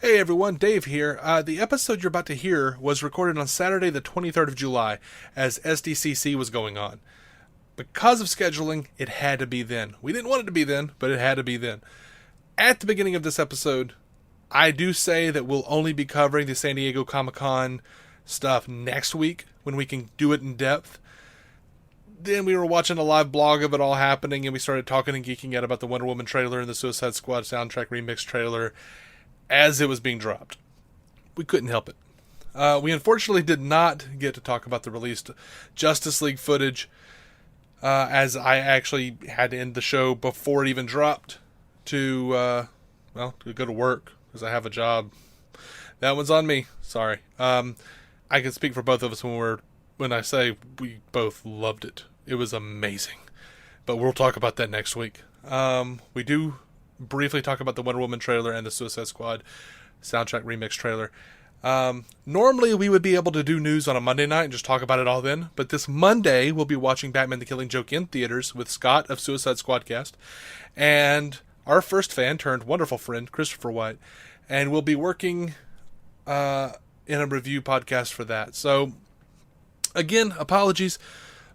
Hey everyone, Dave here. The episode you're about to hear was recorded on Saturday the 23rd of July as SDCC was going on. Because of scheduling, it had to be then. We didn't want it to be then, but it had to be then. At the beginning of this episode, I do say that we'll only be covering the San Diego Comic-Con stuff next week when we can do it in depth. Then we were watching a live blog of it all happening and we started talking and geeking out about the Wonder Woman trailer and the Suicide Squad soundtrack remix trailer as it was being dropped. We couldn't help it. We unfortunately did not get to talk about the released Justice League footage, as I actually had to end the show before it even dropped to go to work, because I have a job. That one's on me. Sorry. I can speak for both of us when I say we both loved it. It was amazing. But we'll talk about that next week. We do briefly talk about the Wonder Woman trailer and the Suicide Squad soundtrack remix trailer. Normally we would be able to do news on a Monday night and just talk about it all then, but this Monday we'll be watching Batman the Killing Joke in theaters with Scott of Suicide Squadcast and our first fan turned wonderful friend Christopher White, and we'll be working in a review podcast for that. So again, apologies.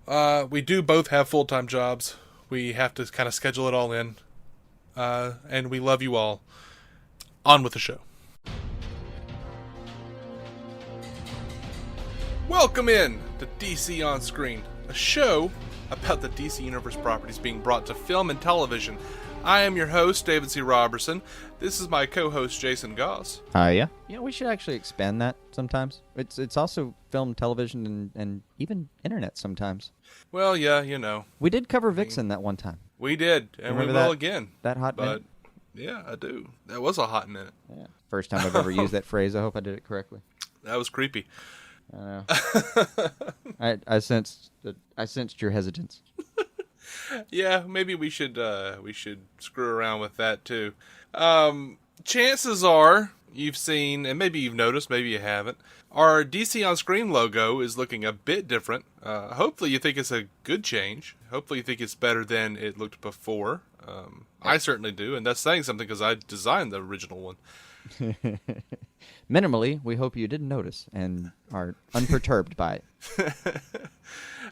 We do both have full-time jobs. We have to kind of schedule it all in. And we love you all. On with the show. Welcome in to DC On Screen, a show about the DC Universe properties being brought to film and television. I am your host, David C. Robertson. This is my co-host, Jason Goss. Yeah. Yeah, we should actually expand that sometimes. It's also film, television, and even internet sometimes. Well, yeah, you know. We did cover Vixen that one time. We did, and we will again. That hot minute? Yeah, I do. That was a hot minute. Yeah. First time I've ever used that phrase. I hope I did it correctly. That was creepy. I know. I sensed your hesitance. Yeah, maybe we should screw around with that too. Chances are you've seen, and maybe you've noticed, maybe you haven't, our DC On Screen logo is looking a bit different. Hopefully you think it's a good change. Hopefully you think it's better than it looked before. I certainly do, and that's saying something because I designed the original one. Minimally, we hope you didn't notice and are unperturbed by it.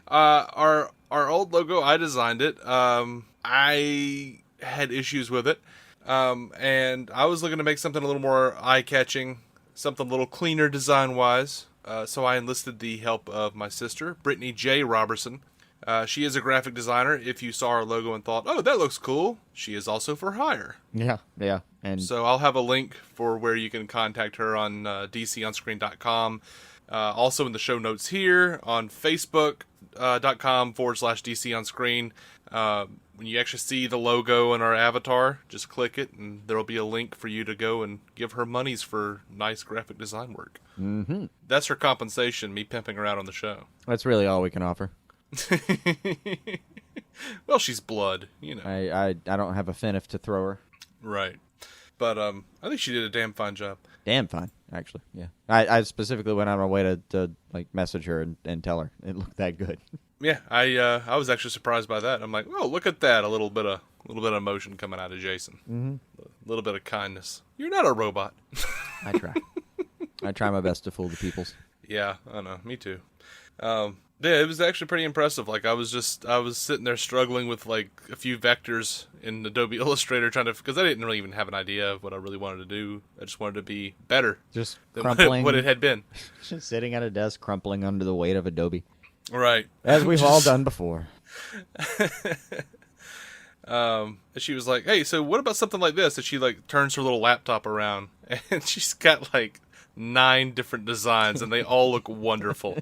Our old logo, I designed it. I had issues with it, and I was looking to make something a little more eye-catching, something a little cleaner design-wise. So I enlisted the help of my sister, Brittany J. Robertson. She is a graphic designer. If you saw our logo and thought, "Oh, that looks cool," she is also for hire. Yeah. And so I'll have a link for where you can contact her on DCOnScreen.com. Also in the show notes here on Facebook.com/DCOnScreen. When you actually see the logo in our avatar, just click it, and there'll be a link for you to go and give her monies for nice graphic design work. Mm-hmm. That's her compensation, me pimping her out on the show. That's really all we can offer. Well, she's blood, you know. I don't have a fin if to throw her. Right. But I think she did a damn fine job. Damn fine, actually. Yeah. I specifically went out of my way to like message her and tell her it looked that good. Yeah, I was actually surprised by that. I'm like, oh, look at that! A little bit of emotion coming out of Jason. Mm-hmm. A little bit of kindness. You're not a robot. I try. I try my best to fool the peoples. Yeah, I know. Me too. Yeah, it was actually pretty impressive. Like I was sitting there struggling with like a few vectors in Adobe Illustrator because I didn't really even have an idea of what I really wanted to do. I just wanted to be better just than crumpling, what it had been. Just sitting at a desk crumpling under the weight of Adobe. Right. As we've all done before. She was like, "Hey, so what about something like this?" And she like turns her little laptop around and she's got like 9 different designs and they all look wonderful.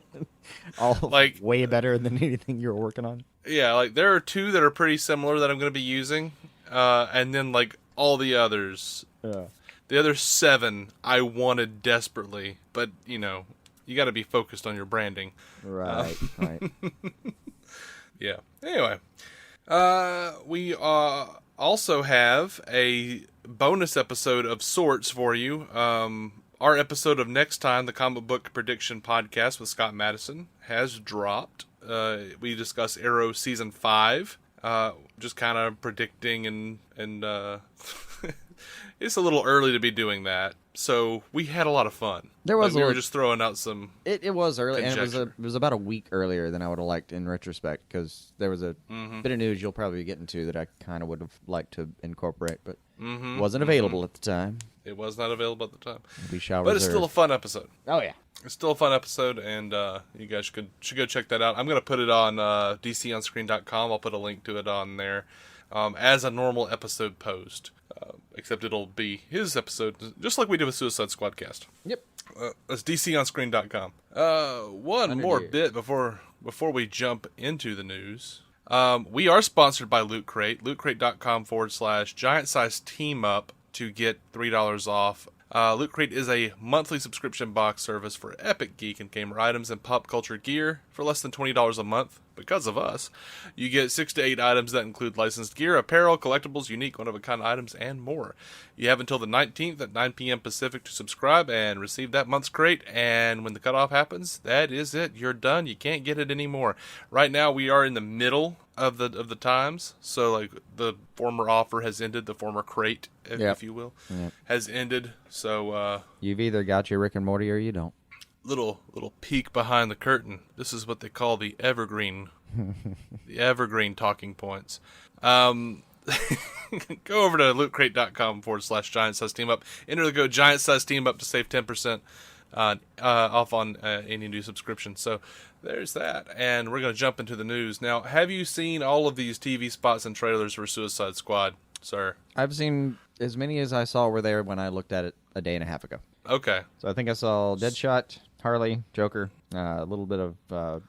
All like way better than anything you were working on. Yeah, like there are 2 that are pretty similar that I'm going to be using, and then like all the others. Yeah. The other 7 I wanted desperately, but you know, you got to be focused on your branding. Right. Right. Yeah. Anyway, we also have a bonus episode of sorts for you. Our episode of Next Time, the comic book prediction podcast with Scott Madison, has dropped. We discuss Arrow Season 5, just kind of predicting and it's a little early to be doing that. So we had a lot of fun. There was we were just throwing out some. It was early, and conjecture. it was about a week earlier than I would have liked in retrospect, because there was a bit of news you'll probably get into that I kind of would have liked to incorporate, but wasn't available at the time. It was not available at the time. We shall but reserve. It's still a fun episode. Oh yeah, it's still a fun episode, and you guys should go check that out. I'm gonna put it on DCOnscreen.com. I'll put a link to it on there as a normal episode post. Except it'll be his episode, just like we did with Suicide Squadcast. Yep. That's DCOnscreen.com. One more bit before we jump into the news. We are sponsored by Loot Crate. LootCrate.com/giant-size team up to get $3 off. Loot Crate is a monthly subscription box service for epic geek and gamer items and pop culture gear for less than $20 a month. Because of us, you get 6 to 8 items that include licensed gear, apparel, collectibles, unique, one-of-a-kind items, and more. You have until the 19th at 9 p.m. Pacific to subscribe and receive that month's crate, and when the cutoff happens, that is it. You're done. You can't get it anymore. Right now, we are in the middle of the times, so like the former offer has ended, the former crate, if you will, has ended. So you've either got your Rick and Morty or you don't. Little peek behind the curtain. This is what they call the evergreen, the evergreen talking points. Go over to lootcrate.com/giant-size team up. Enter the code giant-size team up to save 10% off on any new subscription. So there's that, and we're going to jump into the news now. Have you seen all of these TV spots and trailers for Suicide Squad, sir? I've seen as many as I saw were there when I looked at it a day and a half ago. Okay. So I think I saw Deadshot, Harley, Joker, a little bit of, was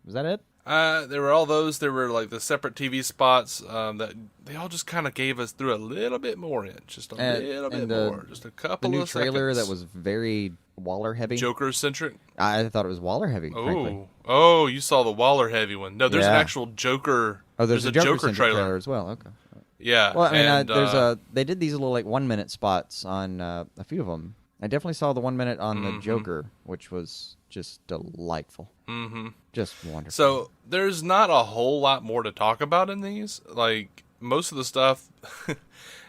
that it? There were all those. There were like the separate TV spots that they all just kind of gave us through a little bit more in. Just a little bit more. Just a couple of seconds. The new trailer that was very Waller heavy. Joker-centric? I thought it was Waller heavy, frankly. Oh, you saw the Waller heavy one. No, there's an actual Joker. Oh, there's a Joker trailer as well. Okay. Yeah. Well, I mean, they did these little like 1-minute spots on a few of them. I definitely saw the 1 minute on the Joker, which was just delightful. Mm-hmm. Just wonderful. So there's not a whole lot more to talk about in these. Like most of the stuff,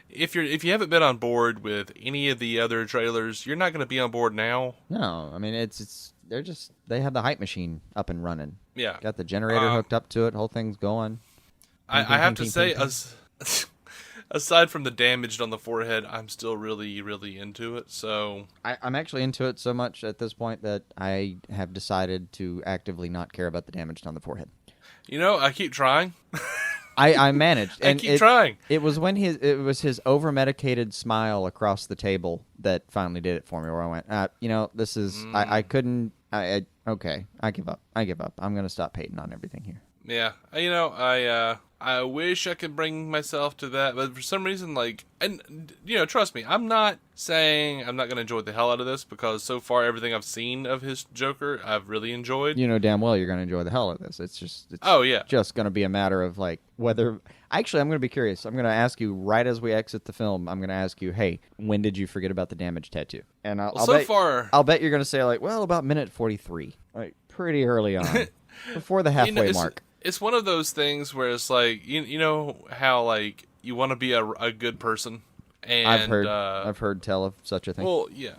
if you haven't been on board with any of the other trailers, you're not going to be on board now. No, I mean they have the hype machine up and running. Yeah, got the generator hooked up to it. Whole thing's going. I have to say, aside from the damage on the forehead, I'm still really, really into it. So I'm actually into it so much at this point that I have decided to actively not care about the damage on the forehead. You know, I keep trying. I managed. And I keep trying. It was when his over-medicated smile across the table that finally did it for me, where I went, this is, I couldn't, okay, I give up. I'm going to stop hating on everything here. Yeah, I wish I could bring myself to that, but for some reason, trust me, I'm not saying I'm not going to enjoy the hell out of this, because so far everything I've seen of his Joker, I've really enjoyed. You know damn well you're going to enjoy the hell out of this. It's just going to be a matter of whether. Actually, I'm going to be curious. I'm going to ask you right as we exit the film. I'm going to ask you, hey, when did you forget about the damage tattoo? And I'll bet you're going to say about minute 43, pretty early on, before the halfway mark. It's one of those things where it's like, you know how you want to be a good person, and I've heard tell of such a thing. Well, yeah.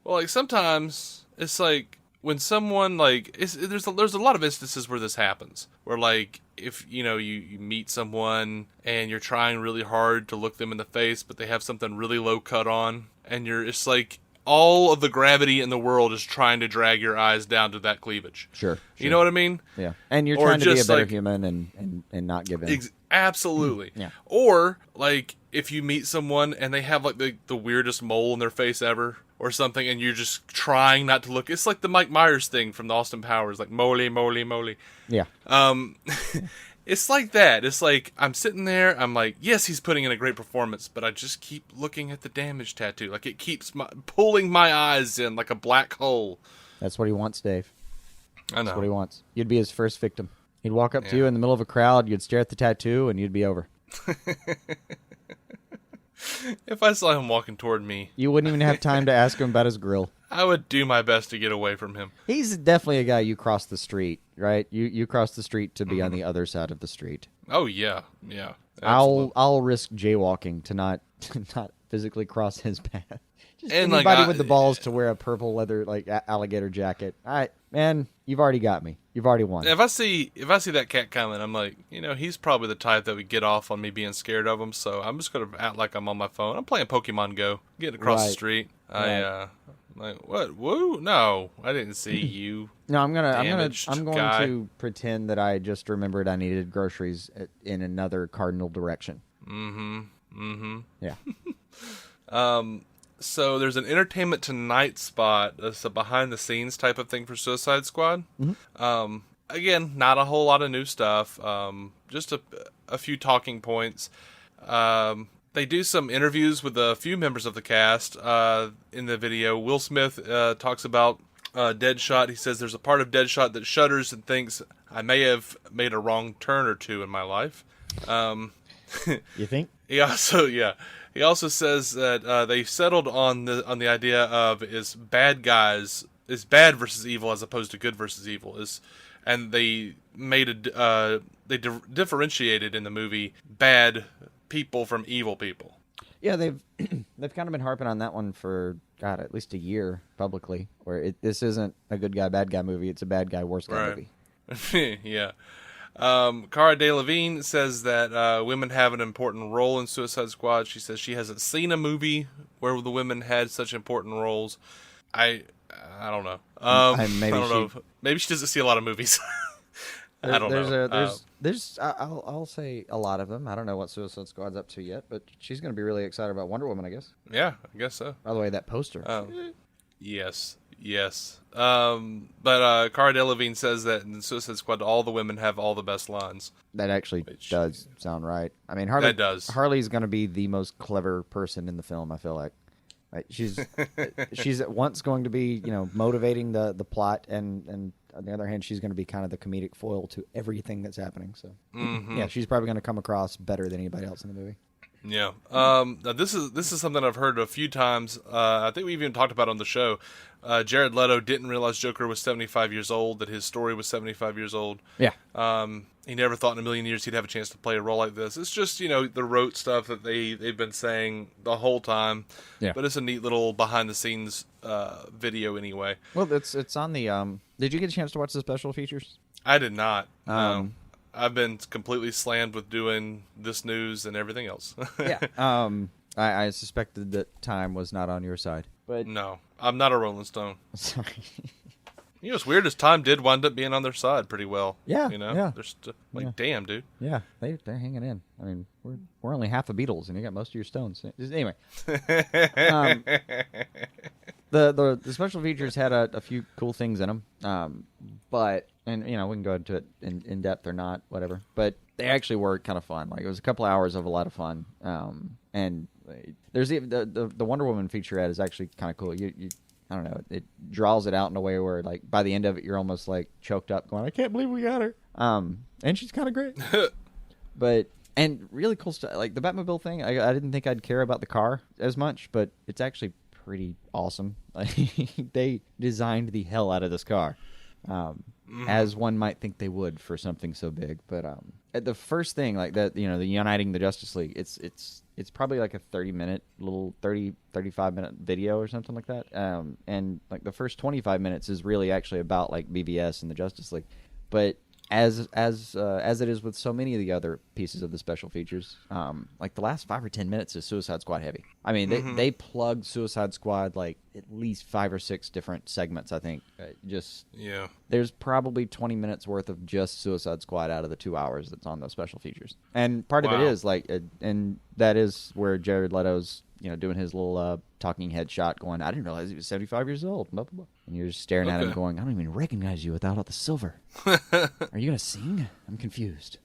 Well, sometimes it's like when someone there's a lot of instances where this happens, where if you meet someone and you're trying really hard to look them in the face, but they have something really low cut on, and it's like all of the gravity in the world is trying to drag your eyes down to that cleavage. Sure. You know what I mean? Yeah. And you're trying to be a better human and not give in. Absolutely. Yeah. Or, if you meet someone and they have, the weirdest mole in their face ever or something, and you're just trying not to look. It's like the Mike Myers thing from the Austin Powers, moly, moly, moly. Yeah. It's like that. It's like, I'm sitting there, I'm like, yes, he's putting in a great performance, but I just keep looking at the damage tattoo. It keeps pulling my eyes in like a black hole. That's what he wants, Dave. I know. That's what he wants. You'd be his first victim. He'd walk up to you in the middle of a crowd, you'd stare at the tattoo, and you'd be over. If I saw him walking toward me, you wouldn't even have time to ask him about his grill. I would do my best to get away from him. He's definitely a guy you cross the street, right? You cross the street to be on the other side of the street. Oh yeah, yeah. Absolutely. I'll risk jaywalking to not physically cross his path. And anybody with the balls to wear a purple leather alligator jacket, man, you've already got me. You've already won. If I see that cat coming, I'm like, he's probably the type that would get off on me being scared of him. So I'm just gonna act like I'm on my phone. I'm playing Pokemon Go, getting across the street. Right. Like what? Woo! No, I didn't see you. No, I'm going guy. to pretend that I just remembered I needed groceries in another cardinal direction. Yeah. So there's an Entertainment Tonight spot. It's a behind-the-scenes type of thing for Suicide Squad. Mm-hmm. Again, not a whole lot of new stuff. Just a few talking points. They do some interviews with a few members of the cast in the video. Will Smith talks about Deadshot. He says there's a part of Deadshot that shudders and thinks, I may have made a wrong turn or two in my life. You think? He also says that they settled on the idea of is bad versus evil as opposed to good versus evil, and they made differentiated in the movie bad people from evil people. Yeah, they've kind of been harping on that one for at least a year publicly, where this isn't a good guy bad guy movie; it's a bad guy worse guy movie. Yeah. Cara Delevingne says that women have an important role in Suicide Squad. She says she hasn't seen a movie where the women had such important roles. I don't know. I don't know. Maybe she doesn't see a lot of movies. I don't know. I'll say a lot of them. I don't know what Suicide Squad's up to yet, but she's going to be really excited about Wonder Woman, I guess. Yeah, I guess so. By the way, that poster. Yes. But Cara Delevingne says that in Suicide Squad, all the women have all the best lines. That actually does sound right. I mean, Harley, that does. Harley's going to be the most clever person in the film, I feel like. She's at once going to be, motivating the plot, and on the other hand, she's going to be kind of the comedic foil to everything that's happening. So, yeah, she's probably going to come across better than anybody else in the movie. Yeah. Now this is something I've heard a few times. I think we've even talked about on the show. Jared Leto didn't realize Joker was 75 years old, that his story was 75 years old. Yeah. He never thought in a million years he'd have a chance to play a role like this. It's just, the rote stuff that they've been saying the whole time. Yeah. But it's a neat little behind-the-scenes video anyway. Well, it's on the... Did you get a chance to watch the special features? I did not. I've been completely slammed with doing this news and everything else. Yeah. I suspected that time was not on your side. But no, I'm not a Rolling Stone. Sorry. What's weird is time did wind up being on their side pretty well. Yeah. Yeah. They're damn, dude. Yeah, they're hanging in. I mean, we're only half the Beatles, and you got most of your Stones. Anyway. The special features had a few cool things in them, but we can go into it in depth or not, whatever. But they actually were kind of fun. Like, it was a couple hours of a lot of fun, and there's the Wonder Woman featurette is actually kind of cool. I don't know, it draws it out in a way where, like, by the end of it, you're almost like choked up, going, I can't believe we got her. And she's kind of great. And really cool stuff, like the Batmobile thing. I didn't think I'd care about the car as much, but it's actually pretty awesome. They designed the hell out of this car, as one might think they would for something so big. But the first thing, like that, the uniting the Justice League, it's probably like a 35-minute video or something like that. And like the first 25 minutes is really actually about like BVS and the Justice League, but as it is with so many of the other pieces of the special features, like the last 5 or 10 minutes is Suicide Squad heavy. I mean, they plugged Suicide Squad like at least 5 or 6 different segments, I think. There's probably 20 minutes worth of just Suicide Squad out of the 2 hours that's on those special features. And part of it is like, and that is where Jared Leto's doing his little talking head shot, going, I didn't realize he was 75 years old. Blah, blah, blah. And you're just staring at him going, I don't even recognize you without all the silver. Are you going to sing? I'm confused.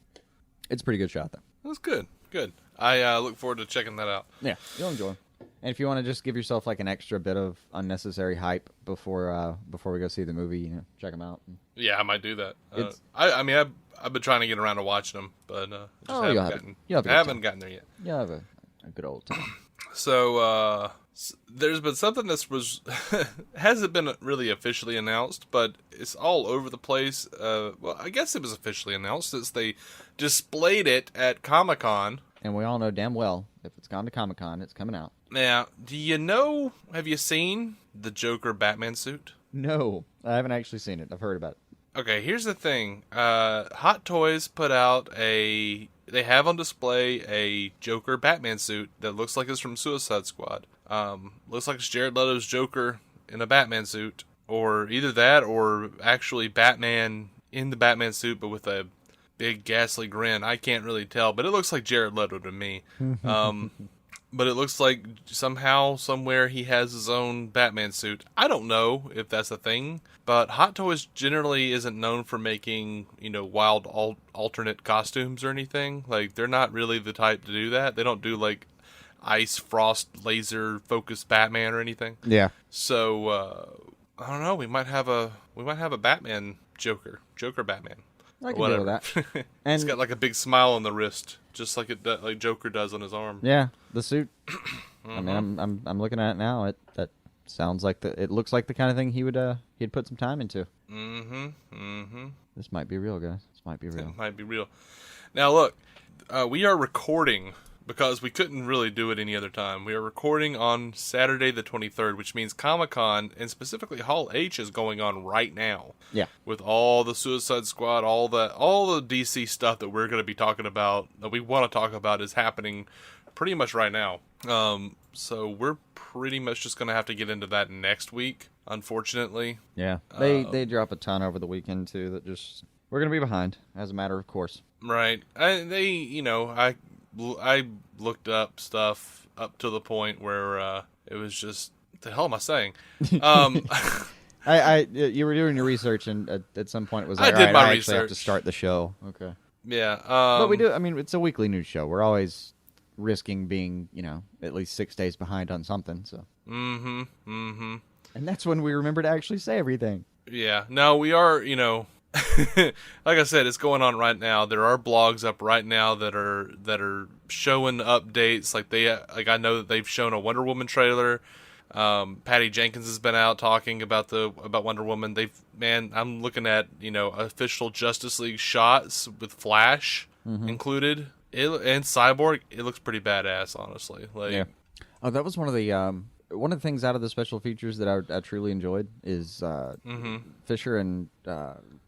It's a pretty good shot, though. That's good. Good. I look forward to checking that out. Yeah, you'll enjoy. And if you want to just give yourself like an extra bit of unnecessary hype before we go see the movie, check them out. Yeah, I might do that. I've been trying to get around to watching them, but haven't gotten there yet. You'll have a good old time. So there's been something that hasn't been really officially announced, but it's all over the place. Well, I guess it was officially announced since they displayed it at Comic-Con. And we all know damn well, if it's gone to Comic-Con, it's coming out. Now, have you seen the Joker Batman suit? No, I haven't actually seen it. I've heard about it. Okay, here's the thing. Hot Toys put out they have on display a Joker Batman suit that looks like it's from Suicide Squad. Looks like it's Jared Leto's Joker in a Batman suit. Or either that, or actually Batman in the Batman suit, but with a big ghastly grin. I can't really tell, but it looks like Jared Leto to me. But it looks like somehow, somewhere, he has his own Batman suit. I don't know if that's a thing, but Hot Toys generally isn't known for making, wild alternate costumes or anything. Like, they're not really the type to do that. They don't do, like, ice, frost, laser focused Batman or anything. Yeah. So, I don't know. We might have a Batman Joker Batman. I can deal with that. And he's got like a big smile on the wrist, just like like Joker does on his arm. Yeah, the suit. Mm-hmm. I mean, I'm looking at it now. That sounds like it looks like the kind of thing he'd put some time into. This might be real, guys. This might be real. It might be real. Now look, we are recording because we couldn't really do it any other time. We are recording on Saturday the 23rd, which means Comic-Con, and specifically Hall H, is going on right now. Yeah. With all the Suicide Squad, all the DC stuff that we're going to be talking about, that we want to talk about, is happening pretty much right now. So we're pretty much just going to have to get into that next week, unfortunately. Yeah. They drop a ton over the weekend, too, that just... We're going to be behind, as a matter of course. Right. I looked up stuff up to the point where it was just, what the hell am I saying? You were doing your research, and at some point it was like, I did my I research. actually have to start the show. Okay. Yeah. But we do. I mean, it's a weekly news show. We're always risking being, at least 6 days behind on something. So. And that's when we remember to actually say everything. Yeah. No, we are. Like I said, it's going on right now. There are blogs up right now that are showing updates. Like I know that they've shown a Wonder Woman trailer. Patty Jenkins has been out talking about Wonder Woman. I'm looking at official Justice League shots with Flash included. And Cyborg. It looks pretty badass, honestly. Yeah. Oh, that was one of the things out of the special features that I truly enjoyed is Fisher and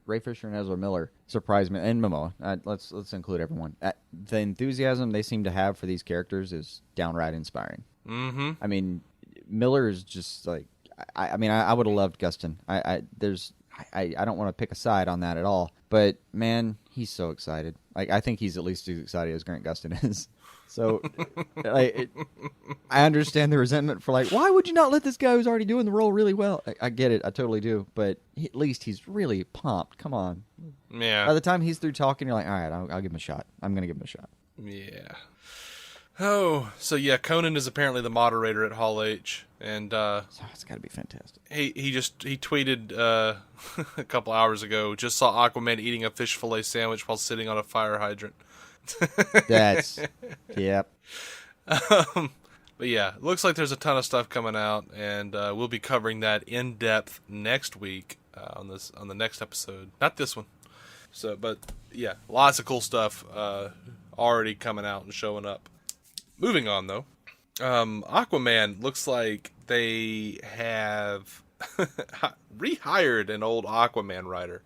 Ray Fisher and Ezra Miller surprised me, and Momoa. Let's include everyone. The enthusiasm they seem to have for these characters is downright inspiring. I mean, Miller is just like I would have loved Gustin. I don't want to pick a side on that at all, but man, he's so excited. Like, I think he's at least as excited as Grant Gustin is. So, I understand the resentment for why would you not let this guy who's already doing the role really well? I get it, I totally do, but at least he's really pumped. Come on. Yeah. By the time he's through talking, you're like, all right, I'll give him a shot. I'm going to give him a shot. Yeah. Oh, so yeah, Conan is apparently the moderator at Hall H, and so it's got to be fantastic. He tweeted a couple hours ago, just saw Aquaman eating a fish fillet sandwich while sitting on a fire hydrant. Yep. But yeah, looks like there's a ton of stuff coming out, and we'll be covering that in depth next week on the next episode. Not this one. So, but yeah, lots of cool stuff already coming out and showing up. Moving on though, Aquaman looks like they have rehired an old Aquaman writer.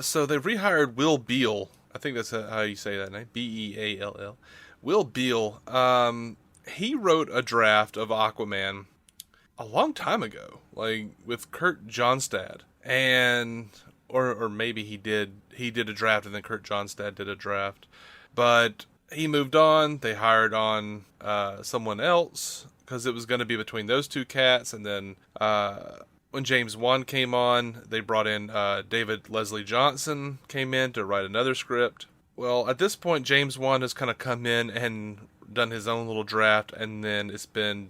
So they've rehired Will Beetle. I think that's how you say that name. Beall. Will Beetle. He wrote a draft of Aquaman a long time ago, like with Kurt Johnstad, and or maybe he did a draft and then Kurt Johnstad did a draft, but he moved on. They hired on someone else because it was going to be between those two cats, and then when James Wan came on, they brought in David Leslie Johnson came in to write another script. Well, at this point, James Wan has kind of come in and done his own little draft, and then it's been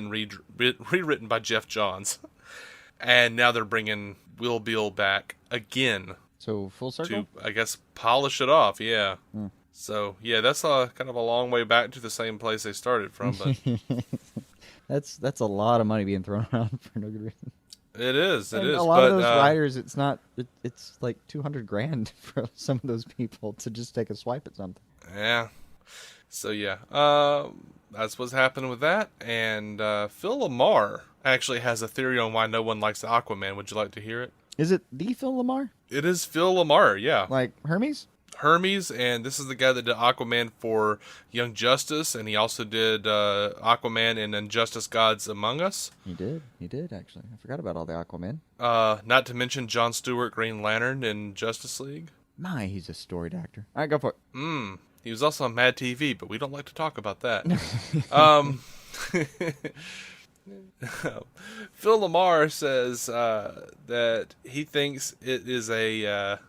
rewritten by Jeff Johns, and now they're bringing Will Beetle back again. So full circle to, I guess, polish it off. Yeah. So yeah, that's kind of a long way back to the same place they started from, but. That's a lot of money being thrown around for no good reason. It is. A lot of those writers, it's not. It's like $200,000 for some of those people to just take a swipe at something. Yeah. So yeah, that's what's happening with that. And Phil LaMarr actually has a theory on why no one likes Aquaman. Would you like to hear it? Is it the Phil LaMarr? It is Phil LaMarr, yeah. Like Hermes? Hermes, and this is the guy that did Aquaman for Young Justice, and he also did Aquaman in Injustice Gods Among Us. He did, actually. I forgot about all the Aquaman. Not to mention Jon Stewart, Green Lantern in Justice League. My, he's a storied actor. All right, go for it. He was also on Mad TV, but we don't like to talk about that. Phil LaMarr says that he thinks it is a.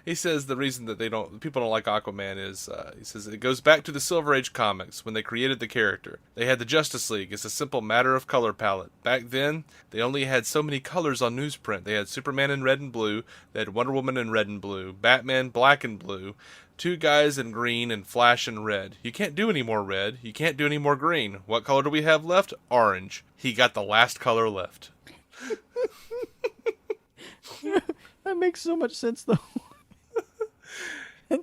He says the reason that people don't like Aquaman is he says it goes back to the Silver Age comics when they created the character. They had the Justice League. It's a simple matter of color palette. Back then, they only had so many colors on newsprint. They had Superman in red and blue. They had Wonder Woman in red and blue. Batman black and blue. Two guys in green and Flash in red. You can't do any more red. You can't do any more green. What color do we have left? Orange. He got the last color left. That makes so much sense, though.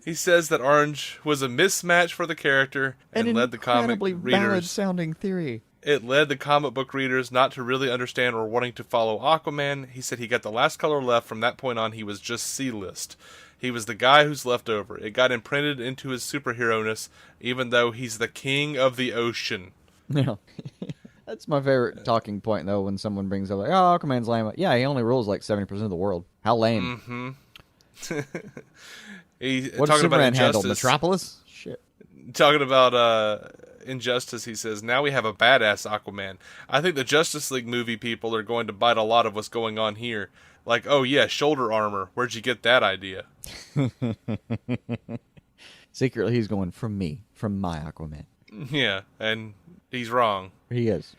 He says that orange was a mismatch for the character and led the comic incredibly readers. valid-sounding theory. It led the comic book readers not to really understand or wanting to follow Aquaman. He said he got the last color left. From that point on, he was just C-list. He was the guy who's left over. It got imprinted into his superhero-ness, even though he's the king of the ocean. Yeah. That's my favorite talking point, though, when someone brings up, like, oh, Aquaman's lame. Yeah, he only rules like 70% of the world. How lame. Mm-hmm. What does Superman handle? Metropolis? Shit. Talking about Injustice, he says, now we have a badass Aquaman. I think the Justice League movie people are going to bite a lot of what's going on here. Like, oh yeah, shoulder armor. Where'd you get that idea? Secretly, he's going from my Aquaman. Yeah, and he's wrong. He is.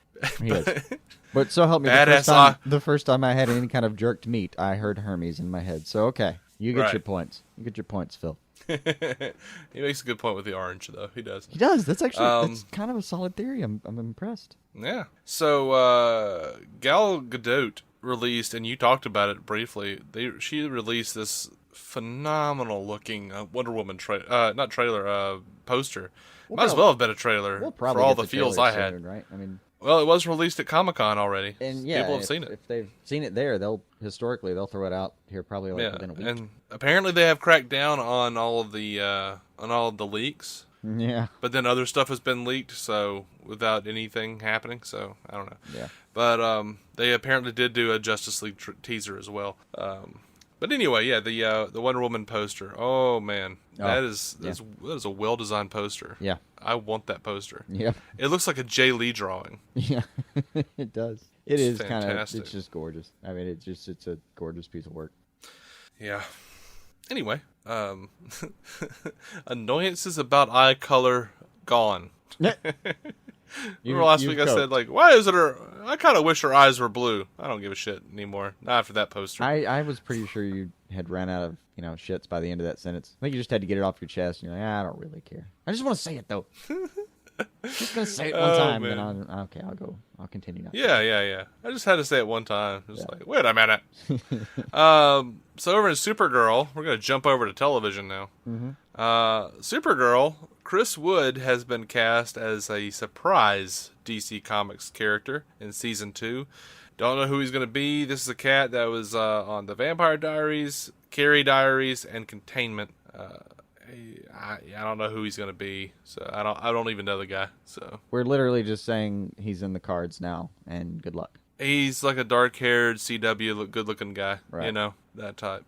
But so help me, the first time I had any kind of jerked meat, I heard Hermes in my head. So, okay, you get your points. You get your points, Phil. He makes a good point with the orange, though. He does. He does. That's actually that's kind of a solid theory. I'm impressed. Yeah. So, Gal Gadot released, and you talked about it briefly. She released this phenomenal looking Wonder Woman poster. Might as well have been a trailer for all the feels I had. Soon, right? I mean, well, it was released at Comic-Con already. And yeah, people have seen it. If they've seen it there, they'll throw it out here probably within a week. And apparently they have cracked down on all of the leaks. Yeah. But then other stuff has been leaked, so without anything happening. So I don't know. Yeah. But they apparently did do a Justice League teaser as well. But anyway, yeah, the Wonder Woman poster. Oh man, that is a well designed poster. Yeah, I want that poster. Yeah, it looks like a Jay Lee drawing. Yeah, it does. It's kind of. It's just gorgeous. I mean, it's a gorgeous piece of work. Yeah. Anyway, annoyances about eye color gone. Remember last week I said, like, why is it I kind of wish her eyes were blue. I don't give a shit anymore. Not after that poster. I was pretty sure you had ran out of, shits by the end of that sentence. I think you just had to get it off your chest. And you're like, I don't really care. I just want to say it, though. Just going to say it one time. Man. Then I'll continue now. Yeah. I just had to say it one time. Just like, wait a minute. So over in Supergirl, we're going to jump over to television now. Mm-hmm. Supergirl, Chris Wood has been cast as a surprise DC Comics character in Season 2. Don't know who he's going to be. This is a cat that was on The Vampire Diaries, Carrie Diaries, and Containment. I don't know who he's going to be, so I don't even know the guy. So we're literally just saying he's in the cards now, and good luck. He's like a dark-haired CW good-looking guy, right. That type.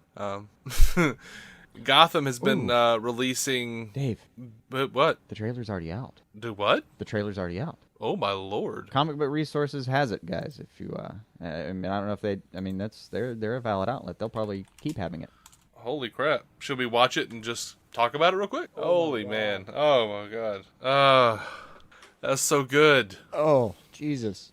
Gotham has been releasing... Dave. But what? The trailer's already out. Do what? The trailer's already out. Oh, my Lord. Comic Book Resources has it, guys. If you, I mean, I don't know if they're a valid outlet. They'll probably keep having it. Holy crap. Should we watch it and just talk about it real quick? Holy man. Oh, my God. That's so good. Oh, Jesus.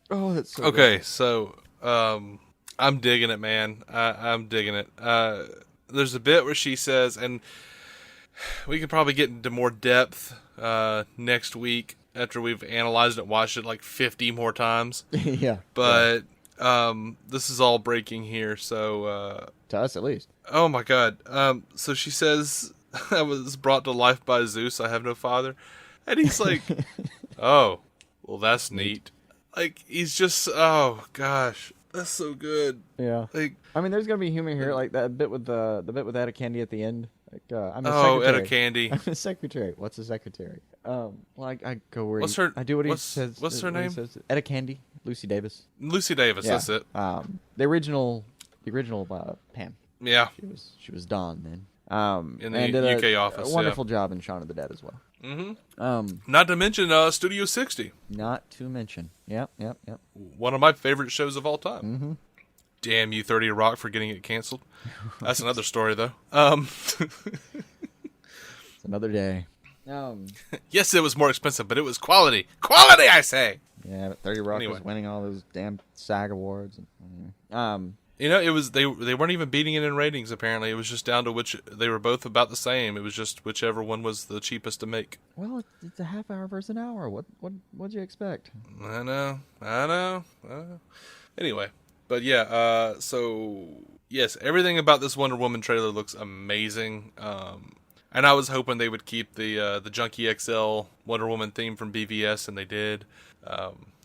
Oh, that's so okay, good. So, I'm digging it, man. I'm digging it. There's a bit where she says, and we can probably get into more depth next week after we've analyzed it and watched it like 50 more times. Yeah. But this is all breaking here, so... to us, at least. Oh, my God. So she says I was brought to life by Zeus. I have no father. And he's like, oh, well, that's neat. Like, he's just, oh, gosh. That's so good. Yeah. Like, I mean, there's gonna be humor here, like that bit with the bit with Etta Candy at the end. Like, I'm a secretary. Etta Candy. I'm a secretary. What's a secretary? Well, I go where what's her? I do what he says. What's her name? Etta Candy. Lucy Davis. Lucy Davis. Yeah. That's it. The original Pam. Yeah. She was Dawn then. In the UK office. A wonderful job in Shaun of the Dead as well. Mm-hmm. Not to mention Studio 60. Not to mention. Yep. One of my favorite shows of all time. Mm-hmm. Damn you, 30 Rock, for getting it canceled. That's another story, though. It's another day. Yes, it was more expensive, but it was quality. Quality, I say! Yeah, but 30 Rock was winning all those damn SAG awards. You know, it was they weren't even beating it in ratings, apparently. It was just down to which they were both about the same. It was just whichever one was the cheapest to make. Well, it's a half hour versus an hour. What'd you expect? I know. Anyway, but yeah, so yes, everything about this Wonder Woman trailer looks amazing. And I was hoping they would keep the Junkie XL Wonder Woman theme from BVS, and they did.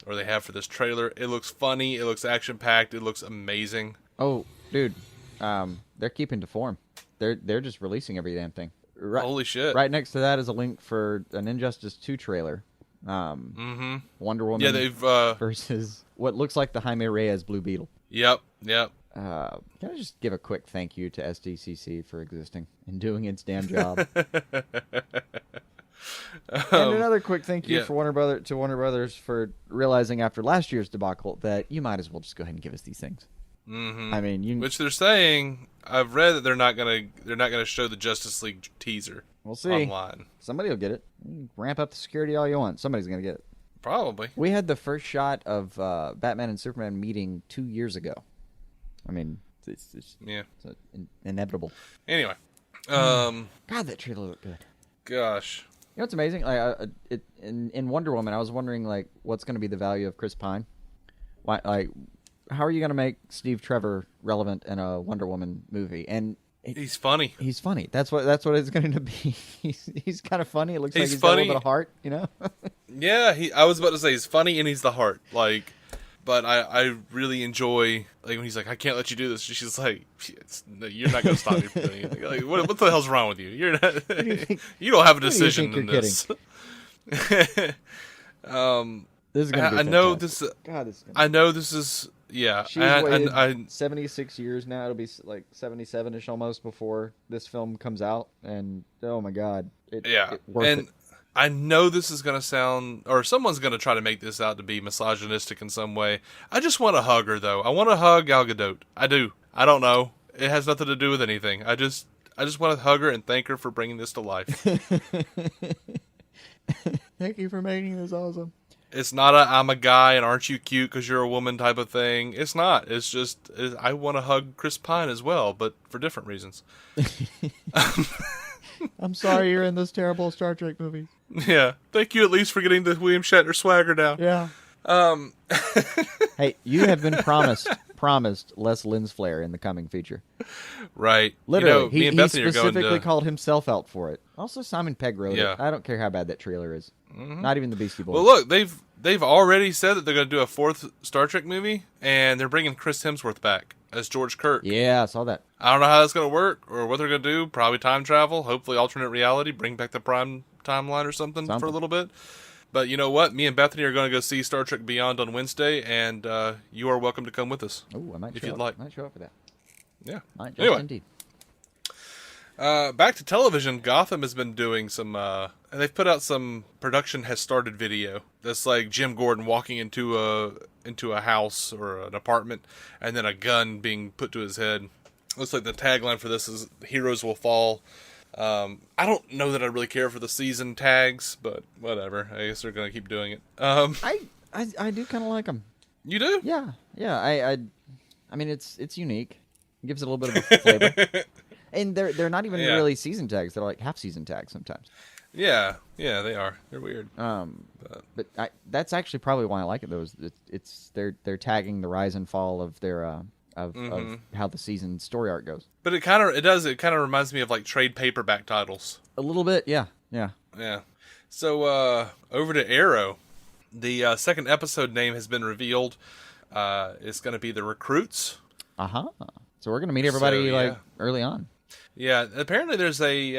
Or they have for this trailer. It looks funny. It looks action-packed. It looks amazing. Oh, dude. They're keeping to form. They're just releasing every damn thing. Holy shit. Right next to that is a link for an Injustice 2 trailer. Wonder Woman they've versus what looks like the Jaime Reyes Blue Beetle. Yep. Can I just give a quick thank you to SDCC for existing and doing its damn job? And another quick thank you for Warner Brothers for realizing after last year's debacle that you might as well just go ahead and give us these things. Mm-hmm. I mean, which they're saying. I've read that they're not gonna show the Justice League teaser. We'll see. Online. Somebody will get it. Ramp up the security all you want. Somebody's gonna get it. Probably. We had the first shot of Batman and Superman meeting 2 years ago. I mean, it's inevitable. Anyway, God, that trailer looked good. Gosh. You know what's amazing? In Wonder Woman, I was wondering like what's going to be the value of Chris Pine. Why, like, how are you going to make Steve Trevor relevant in a Wonder Woman movie? And he's funny. He's funny. That's what it's going to be. He's kind of funny. It looks like he's funny. got a little bit of heart, you know? Yeah, I was about to say he's funny and he's the heart. Like, but I really enjoy like when he's like, I can't let you do this. She's like, you're not going to stop me from doing anything. Like, what the hell's wrong with you? You're not. You don't have a decision in this. This is going to be. I know this. God, this is gonna I know this is. Yeah, she's waited 76 years now. It'll be like 77-ish almost before this film comes out, and oh my God, it worth it. I know this is going to sound, or someone's going to try to make this out to be misogynistic in some way. I just want to hug her, though. I want to hug Gal Gadot. I do. I don't know. It has nothing to do with anything. I just want to hug her and thank her for bringing this to life. Thank you for making this awesome. It's not I'm a guy and aren't you cute because you're a woman type of thing. It's not. It's just I want to hug Chris Pine as well, but for different reasons. I'm sorry you're in this terrible Star Trek movie. Yeah. Thank you at least for getting the William Shatner swagger down. Yeah. Hey, you have been promised less lens flare in the coming feature. Right. Literally, me and Bethany he specifically called himself out for it. Also, Simon Pegg wrote it. I don't care how bad that trailer is. Mm-hmm. Not even the Beastie Boys. Well, look, they've already said that they're going to do a fourth Star Trek movie, and they're bringing Chris Hemsworth back as George Kirk. Yeah, I saw that. I don't know how that's going to work or what they're going to do. Probably time travel, hopefully alternate reality, bring back the Prime timeline or something for a little bit. But you know what? Me and Bethany are going to go see Star Trek Beyond on Wednesday, and you are welcome to come with us. Oh, I might if show you'd up. like. Might show up for that. Yeah. Might just anyway. Indeed. Back to television, Gotham has been doing some, they've put out some production has started video. That's like Jim Gordon walking into a house or an apartment, and then a gun being put to his head. Looks like the tagline for this is "Heroes Will Fall." I don't know that I really care for the season tags, but whatever. I guess they're gonna keep doing it. I do kind of like them. You do? Yeah. I mean, it's unique. It gives it a little bit of a flavor. And they're not even really season tags. They're like half season tags sometimes. Yeah, they are. They're weird. But that's actually probably why I like it. Though they're tagging the rise and fall of their of how the season story arc goes. But it kind of reminds me of like trade paperback titles. A little bit, yeah. So over to Arrow. The second episode name has been revealed. It's going to be The Recruits. So we're going to meet everybody early on. Yeah, apparently there's like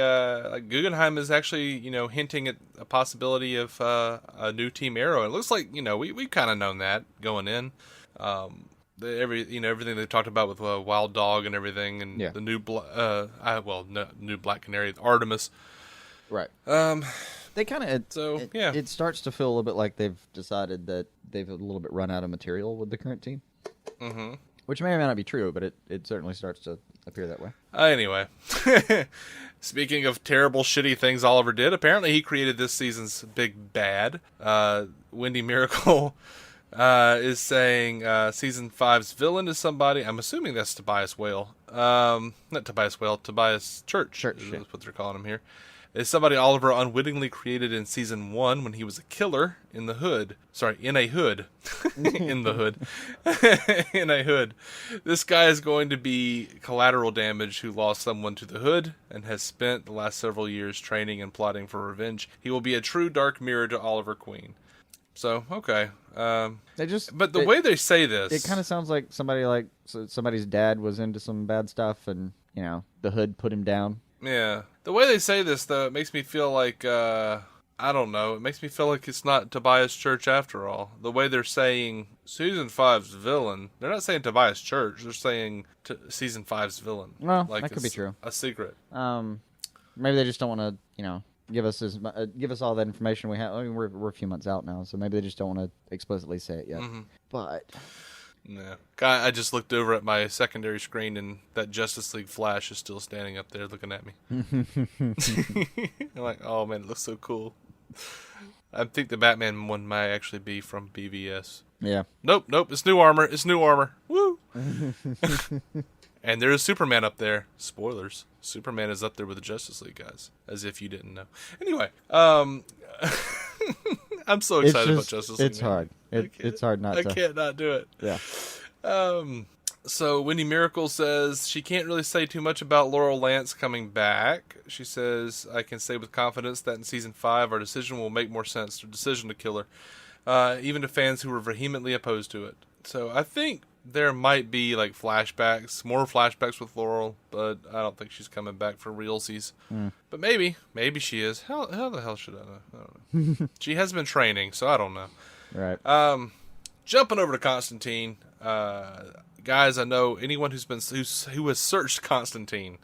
Guggenheim is actually, hinting at a possibility of a new Team Arrow. It looks like, we've kind of known that going in. Everything they talked about with Wild Dog and everything, and the new new Black Canary, Artemis. Right. They kind of it starts to feel a little bit like they've decided that they've a little bit run out of material with the current team. Mm-hmm. Which may or may not be true, but it certainly starts to appear that way. Anyway, speaking of terrible, shitty things Oliver did, apparently he created this season's big bad. Wendy Miracle is saying season 5's villain is somebody. I'm assuming that's Tobias Whale. Not Tobias Whale, Tobias Church is what they're calling him here. Is somebody Oliver unwittingly created in season 1 when he was a killer in the hood. Sorry, in a hood. In the hood. In a hood. This guy is going to be collateral damage who lost someone to the hood and has spent the last several years training and plotting for revenge. He will be a true dark mirror to Oliver Queen. So, okay. But the way they say this... It kind of sounds like somebody's dad was into some bad stuff and, the hood put him down. Yeah. The way they say this, though, it makes me feel like, I don't know, it makes me feel like it's not Tobias Church after all. The way they're saying season 5's villain, they're not saying Tobias Church, they're saying season 5's villain. Well, that could be true. A secret. Maybe they just don't want to, give us all that information we have. I mean, we're a few months out now, so maybe they just don't want to explicitly say it yet. Mm-hmm. But... No. I just looked over at my secondary screen and that Justice League Flash is still standing up there looking at me. I'm like, oh man, it looks so cool. I think the Batman one might actually be from BVS. Yeah. Nope, it's new armor. Woo! And there is Superman up there. Spoilers. Superman is up there with the Justice League guys. As if you didn't know. Anyway, I'm so excited about Justice League. It's hard. It's hard not to. I can't not do it. Yeah. So Wendy Miracle says she can't really say too much about Laurel Lance coming back. She says, I can say with confidence that in season 5 our decision will make more sense, our decision to kill her, even to fans who were vehemently opposed to it. So I think there might be like more flashbacks with Laurel, but I don't think she's coming back for realsies. But maybe she is. How the hell should I know? I don't know. She has been training, so I don't know. Right. Jumping over to Constantine, guys. I know anyone who has searched Constantine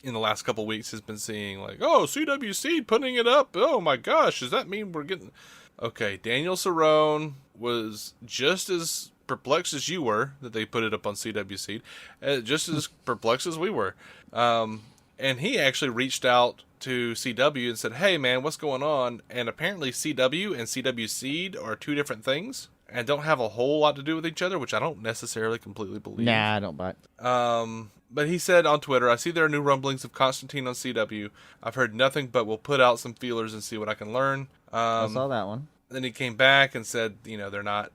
in the last couple weeks has been seeing like, oh, CWC putting it up. Oh my gosh, does that mean we're getting? Okay, Daniel Cerone was just as perplexed as you were that they put it up on CWC, just as perplexed as we were. And he actually reached out to CW and said, hey man, what's going on? And apparently CW and CW Seed are two different things and don't have a whole lot to do with each other, which I don't necessarily completely believe. Nah, I don't buy it. But he said on Twitter, I see there are new rumblings of Constantine on CW. I've heard nothing, but we'll put out some feelers and see what I can learn. I saw that one. Then he came back and said, they're not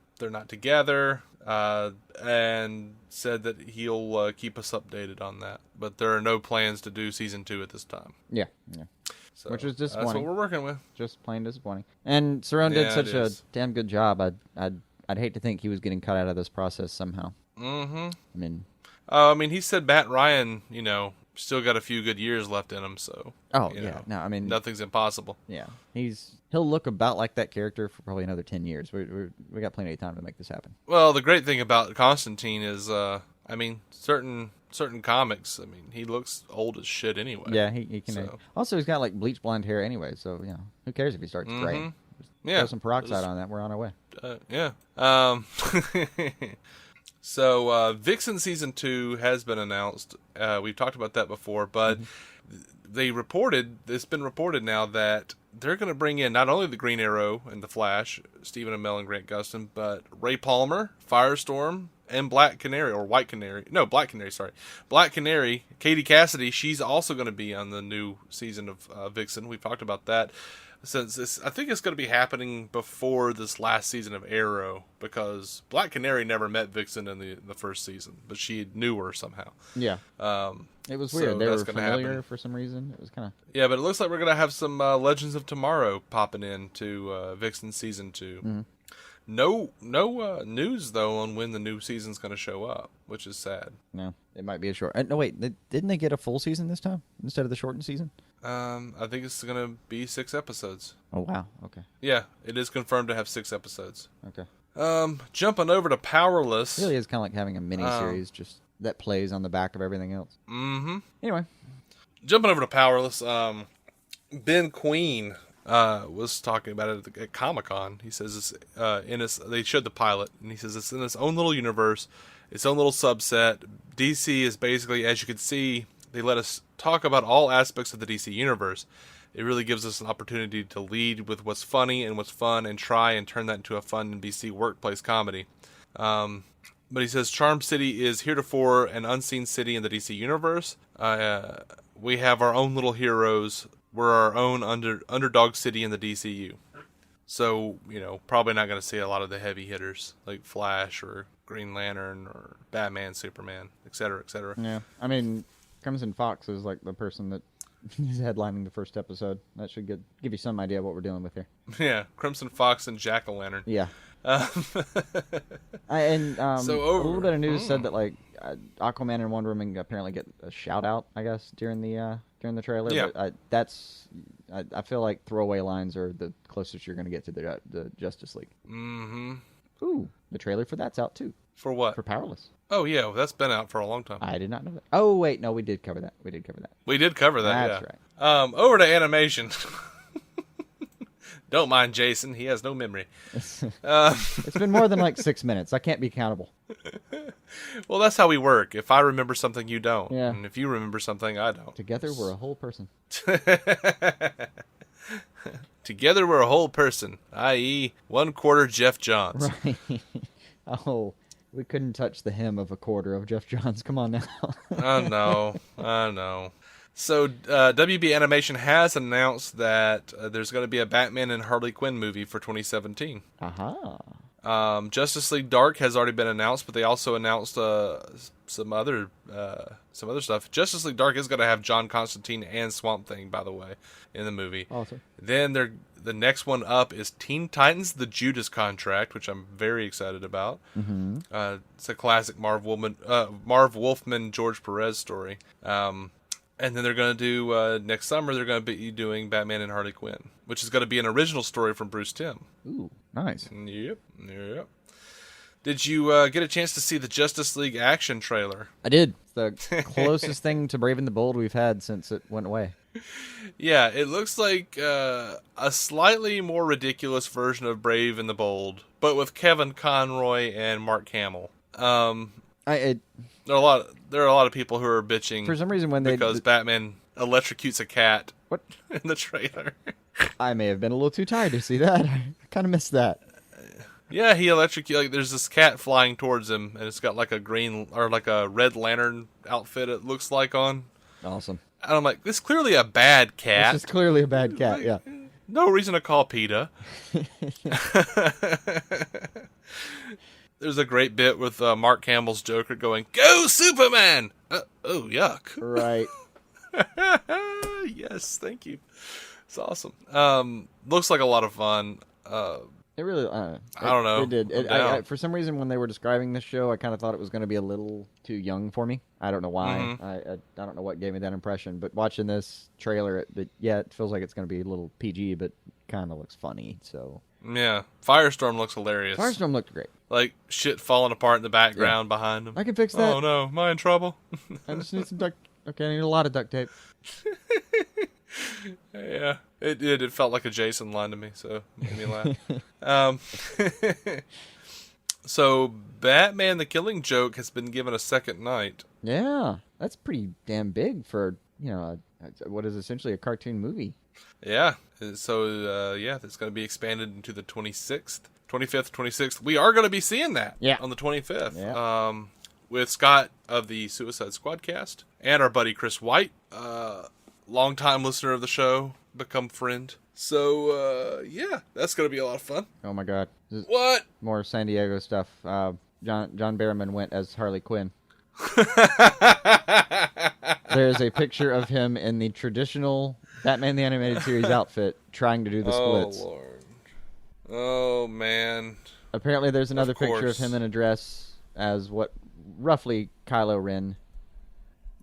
together, and said that he'll keep us updated on that. But there are no plans to do season 2 at this time. Yeah. So which is disappointing. That's what we're working with. Just plain disappointing. And Cerone did such a damn good job. I'd hate to think he was getting cut out of this process somehow. Mm-hmm. I mean, he said Matt Ryan, still got a few good years left in him, so. Oh, yeah. No, I mean, nothing's impossible. Yeah. He'll look about like that character for probably another 10 years. We got plenty of time to make this happen. Well, the great thing about Constantine is, certain comics, he looks old as shit anyway. Yeah, he can. So. Also, he's got like bleach blonde hair anyway, so, who cares if he starts gray? Throw some peroxide on that. We're on our way. Yeah. So, Vixen Season 2 has been announced. We've talked about that before, but it's been reported now that they're going to bring in not only the Green Arrow and the Flash, Stephen Amell and Grant Gustin, but Ray Palmer, Firestorm, and Black Canary. Black Canary, Katie Cassidy, she's also going to be on the new season of Vixen. We've talked about that. since I think it's going to be happening before this last season of Arrow, because Black Canary never met Vixen in the first season, but she knew her somehow. Yeah. It was weird. So they were that's gonna familiar happen. for some reason. It was kind of... Yeah, but it looks like we're going to have some Legends of Tomorrow popping into Vixen Season 2. Mm-hmm. No news, though, on when the new season's going to show up, which is sad. No, it might be a short... no, wait. Didn't they get a full season this time instead of the shortened season? I think it's going to be 6 episodes. Oh, wow. Okay. Yeah, it is confirmed to have 6 episodes. Okay. Jumping over to Powerless. It really is kind of like having a mini-series just that plays on the back of everything else. Mm-hmm. Anyway. Jumping over to Powerless, Ben Queen was talking about it at Comic-Con. He says it's they showed the pilot, and he says it's in its own little universe, its own little subset. DC is basically, as you can see, they let us talk about all aspects of the DC universe. It really gives us an opportunity to lead with what's funny and what's fun and try and turn that into a fun DC workplace comedy. But he says Charm City is heretofore an unseen city in the DC universe. We have our own little heroes. We're our own underdog city in the DCU. So, probably not going to see a lot of the heavy hitters like Flash or Green Lantern or Batman, Superman, etc., etc. Yeah, I mean, Crimson Fox is like the person that is headlining the first episode. That should give you some idea of what we're dealing with here. Yeah, Crimson Fox and Jack-o'-lantern. Yeah. So a little bit of news said that like Aquaman and Wonder Woman apparently get a shout out, I guess, during the trailer. Yeah. But I feel like throwaway lines are the closest you're going to get to the Justice League. Mm-hmm. Ooh, the trailer for that's out too. For what? For Powerless. Oh yeah, well, that's been out for a long time. I did not know that. Oh wait, no, we did cover that. We did cover that. That's right. Over to animation. Don't mind Jason; he has no memory. It's been more than like 6 minutes. I can't be accountable. Well, that's how we work. If I remember something, you don't. Yeah. And if you remember something, I don't. Together, we're a whole person. Together, we're a whole person, i.e., 1/4 Jeff Johns. Right. Oh, we couldn't touch the hem of a quarter of Jeff Johns. Come on now. I know. So, WB Animation has announced that there's going to be a Batman and Harley Quinn movie for 2017. Aha. Justice League Dark has already been announced, but they also announced some other stuff. Justice League Dark is going to have John Constantine and Swamp Thing, by the way, in the movie. Awesome. Then the next one up is Teen Titans: The Judas Contract, which I'm very excited about. Mm-hmm. It's a classic Marv Wolfman, George Perez story. And then they're going to do, next summer, they're going to be doing Batman and Harley Quinn, which is going to be an original story from Bruce Timm. Ooh, nice. Yep. Did you get a chance to see the Justice League action trailer? I did. It's the closest thing to Brave and the Bold we've had since it went away. Yeah, it looks like a slightly more ridiculous version of Brave and the Bold, but with Kevin Conroy and Mark Hamill. There are a lot of people who are bitching for some reason because Batman electrocutes a cat. What? In the trailer. I may have been a little too tired to see that. I kind of missed that. Yeah, he electrocutes. Like, there's this cat flying towards him, and it's got like a green or like a Red Lantern outfit. It looks like on. Awesome. And I'm like, this is clearly a bad cat. This is clearly a bad cat. Yeah. No reason to call PETA. There's a great bit with Mark Hamill's Joker going, "Go Superman!" Oh, yuck. Right. Yes, thank you. It's awesome. Looks like a lot of fun. It really, I don't know. It did. For some reason, when they were describing this show, I kind of thought it was going to be a little too young for me. I don't know why. Mm-hmm. I don't know what gave me that impression. But watching this trailer, it feels like it's going to be a little PG, but kind of looks funny. So yeah, Firestorm looks hilarious. Firestorm looked great. Like shit falling apart in the background behind him. I can fix that. Oh no, am I in trouble? I just need some duct. Okay, I need a lot of duct tape. Yeah, it did. It felt like a Jason line to me, so it made me laugh. So Batman: The Killing Joke has been given a second night. Yeah, that's pretty damn big for what is essentially a cartoon movie. Yeah. So it's going to be expanded into the 25th, 26th. We are going to be seeing that. On the 25th. Yeah. With Scott of the Suicide Squad cast and our buddy Chris White, longtime listener of the show, become friend. So, yeah, that's going to be a lot of fun. Oh, my God. What? More San Diego stuff. John Barrowman went as Harley Quinn. There's a picture of him in the traditional Batman the Animated Series outfit trying to do the splits. Oh, Lord. Oh, man. Apparently there's another picture of him in a dress as what roughly Kylo Ren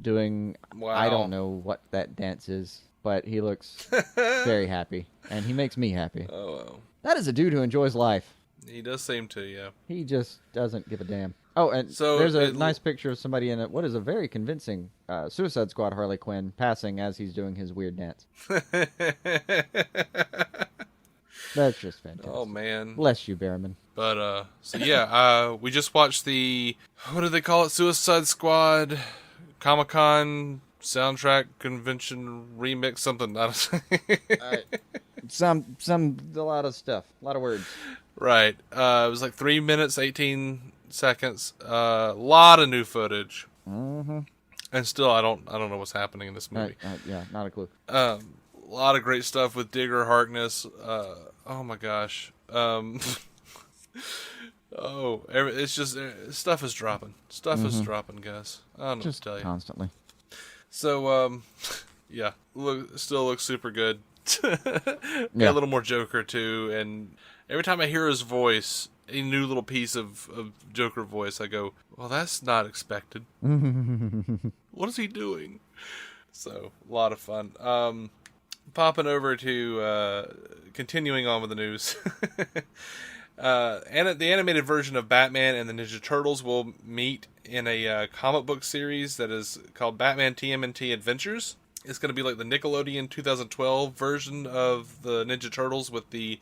doing. Wow. I don't know what that dance is, but he looks very happy, and he makes me happy. Oh, well. That is a dude who enjoys life. He does seem to, yeah. He just doesn't give a damn. Oh, and so there's a nice picture of somebody in what is a very convincing Suicide Squad Harley Quinn passing as he's doing his weird dance. That's just fantastic. Oh, man. Bless you, Barrowman. But, so yeah, we just watched the, what do they call it? Suicide Squad Comic-Con soundtrack convention remix, something. I don't a lot of stuff. A lot of words. Right. It was like 3 minutes, 18 seconds. A lot of new footage. Mm-hmm. And still, I don't know what's happening in this movie. Yeah, not a clue. A lot of great stuff with Digger Harkness. Oh my gosh. It's just stuff is dropping. Stuff is dropping, guys. I don't know what to tell you. Constantly. So, yeah, still looks super good. Got a little more Joker too, and every time I hear his voice, a new little piece of Joker voice, I go, well, that's not expected. What is he doing? So, a lot of fun. Popping over to continuing on with the news. And the animated version of Batman and the Ninja Turtles will meet in a comic book series that is called Batman TMNT Adventures. It's going to be like the Nickelodeon 2012 version of the Ninja Turtles with the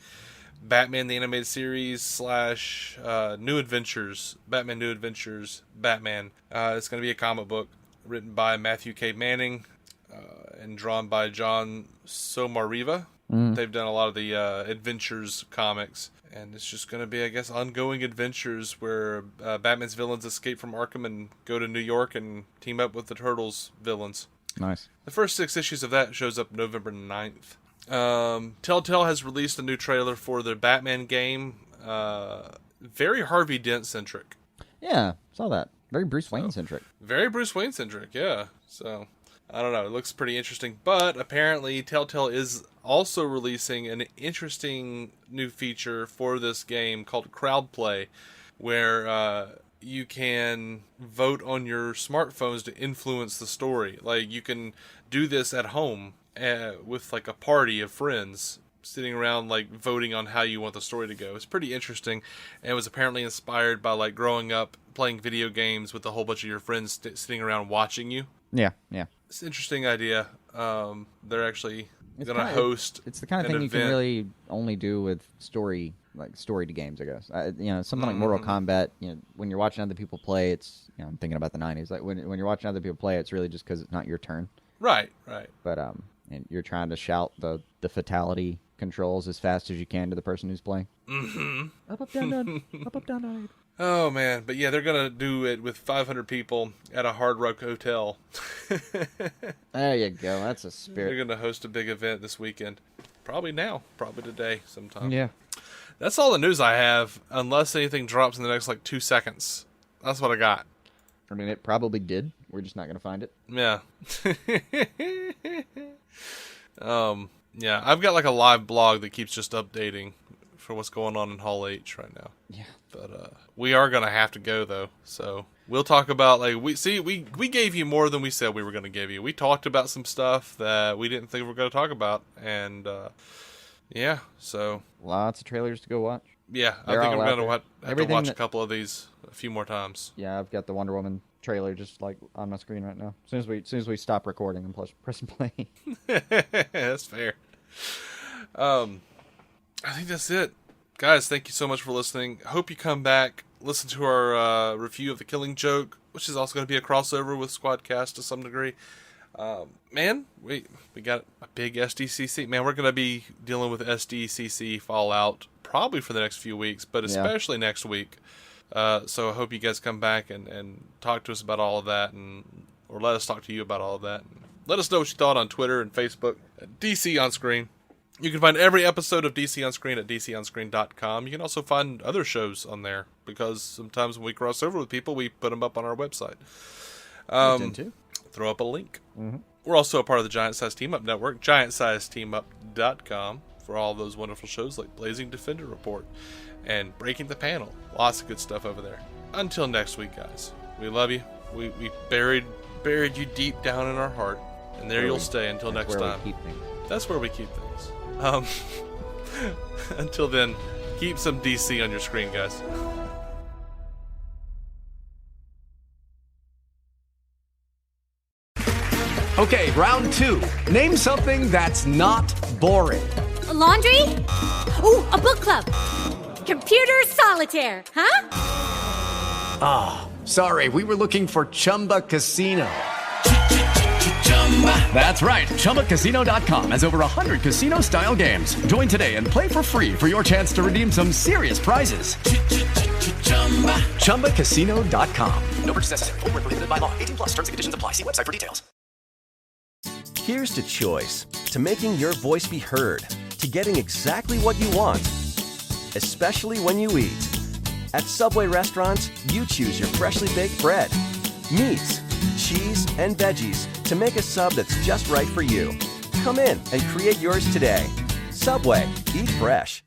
Batman the Animated Series / New Adventures, Batman New Adventures, Batman. It's going to be a comic book written by Matthew K. Manning and drawn by John Somariva. They've done a lot of the Adventures comics. And it's just going to be, I guess, ongoing adventures where Batman's villains escape from Arkham and go to New York and team up with the Turtles' villains. Nice. The first 6 issues of that shows up November 9th. Telltale has released a new trailer for their Batman game. Very Harvey Dent-centric. Yeah, saw that. Very Bruce Wayne-centric. Very Bruce Wayne-centric, yeah. So, I don't know. It looks pretty interesting. But apparently, Telltale is also releasing an interesting new feature for this game called Crowd Play, where you can vote on your smartphones to influence the story. Like, you can do this at home with, like, a party of friends sitting around, like, voting on how you want the story to go. It's pretty interesting, and it was apparently inspired by, like, growing up playing video games with a whole bunch of your friends sitting around watching you. Yeah. It's an interesting idea. They're actually going to host. It's the kind of thing you can really only do with story to games, I guess. Something like Mortal Kombat. When you're watching other people play, it's. I'm thinking about the '90s. Like when you're watching other people play, it's really just because it's not your turn. Right. But and you're trying to shout the fatality controls as fast as you can to the person who's playing. Mm-hmm. Up, down, up, down. Oh, man. But yeah, they're going to do it with 500 people at a Hard Rock Hotel. There you go. That's a spirit. They're going to host a big event this weekend. Probably today sometime. Yeah. That's all the news I have, unless anything drops in the next, 2 seconds. That's what I got. I mean, it probably did. We're just not going to find it. Yeah. Yeah, I've got, a live blog that keeps just updating for what's going on in Hall H right now. Yeah. But we are going to have to go, though. So we'll talk about, we gave you more than we said we were going to give you. We talked about some stuff that we didn't think we were going to talk about. And, yeah, so. Lots of trailers to go watch. Yeah, I think I'm going to have to watch a couple of these a few more times. Yeah, I've got the Wonder Woman trailer just, on my screen right now. As soon as we stop recording and press and play. That's fair. I think that's it. Guys, thank you so much for listening. Hope you come back, listen to our review of The Killing Joke, which is also going to be a crossover with Squadcast to some degree. Man, we got a big SDCC. Man, we're going to be dealing with SDCC fallout probably for the next few weeks, but especially next week. So I hope you guys come back and talk to us about all of that, or let us talk to you about all of that. And let us know what you thought on Twitter and Facebook. DC on Screen. You can find every episode of DC On Screen at dconscreen.com. You can also find other shows on there, because sometimes when we cross over with people, we put them up on our website. Throw up a link. Mm-hmm. We're also a part of the Giant Size Team Up Network, giantsizeteamup.com, for all those wonderful shows like Blazing Defender Report and Breaking the Panel. Lots of good stuff over there. Until next week, guys. We love you. We buried you deep down in our heart, and there you'll stay until next time. That's where we keep things. Until then, keep some DC on your screen, guys. Okay, round 2. Name something that's not boring. A laundry? Ooh, a book club. Computer solitaire, huh? Ah, sorry, we were looking for Chumba Casino. That's right, ChumbaCasino.com has over 100 casino-style games. Join today and play for free for your chance to redeem some serious prizes. ChumbaCasino.com. No purchase necessary. Void where prohibited by law. 18+. Terms and conditions apply. See website for details. Here's to choice, to making your voice be heard, to getting exactly what you want, especially when you eat. At Subway restaurants, you choose your freshly baked bread, meats, cheese, and veggies to make a sub that's just right for you. Come in and create yours today. Subway, eat fresh.